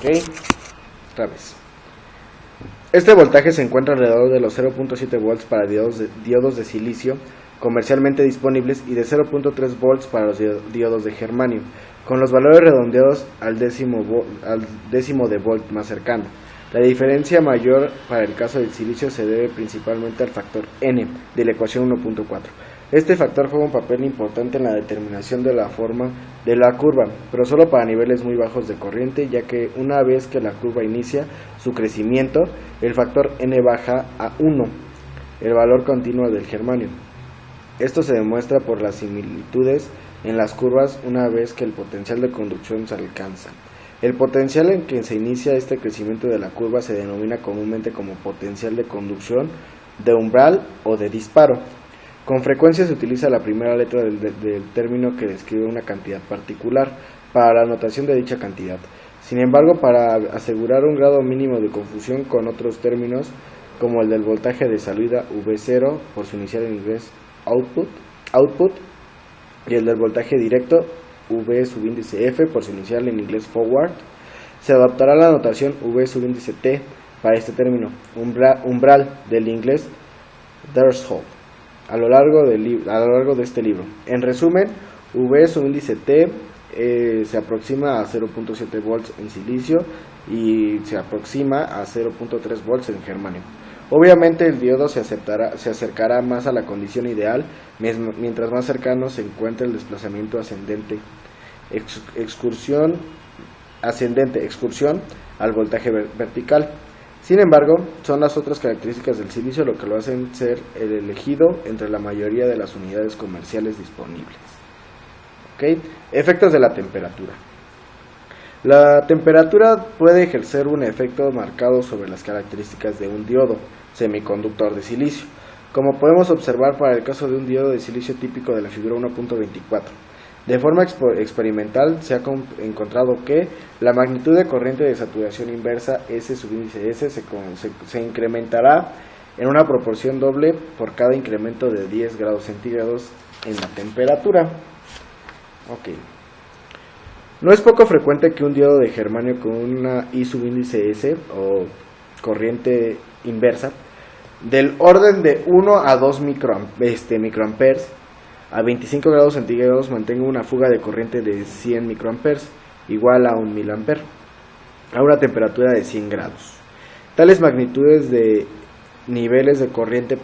Ok, otra vez. Este voltaje se encuentra alrededor de los 0.7 volts para diodos de silicio comercialmente disponibles y de 0.3 volts para los diodos de germanio, con los valores redondeados al décimo de volt más cercano. La diferencia mayor para el caso del silicio se debe principalmente al factor N de la ecuación 1.4. Este factor juega un papel importante en la determinación de la forma de la curva, pero solo para niveles muy bajos de corriente, ya que una vez que la curva inicia su crecimiento, el factor N baja a 1, el valor continuo del germanio. Esto se demuestra por las similitudes en las curvas una vez que el potencial de conducción se alcanza. El potencial en que se inicia este crecimiento de la curva se denomina comúnmente como potencial de conducción de umbral o de disparo. Con frecuencia se utiliza la primera letra del término que describe una cantidad particular para la notación de dicha cantidad. Sin embargo, para asegurar un grado mínimo de confusión con otros términos, como el del voltaje de salida V0, por su inicial en inglés output, y el del voltaje directo V subíndice F, por su inicial en inglés forward, se adoptará la notación V subíndice T para este término, umbral del inglés threshold, a lo largo de este libro. En resumen, V subíndice T se aproxima a 0.7 volts en silicio y se aproxima a 0.3 volts en germanio. Obviamente el diodo se acercará más a la condición ideal mientras más cercano se encuentre el desplazamiento ascendente excursión al voltaje vertical. Sin embargo, son las otras características del silicio lo que lo hacen ser el elegido entre la mayoría de las unidades comerciales disponibles. ¿Okay? Efectos de la temperatura. La temperatura puede ejercer un efecto marcado sobre las características de un diodo semiconductor de silicio, como podemos observar para el caso de un diodo de silicio típico de la figura 1.24. De forma experimental se ha encontrado que la magnitud de corriente de saturación inversa S subíndice S se incrementará en una proporción doble por cada incremento de 10 grados centígrados en la temperatura. Okay. No es poco frecuente que un diodo de germanio con una I subíndice S o corriente inversa del orden de 1 a 2 microamperes a 25 grados centígrados mantenga una fuga de corriente de 100 microamperes, igual a 1 miliamper, a una temperatura de 100 grados. Tales magnitudes de niveles de corriente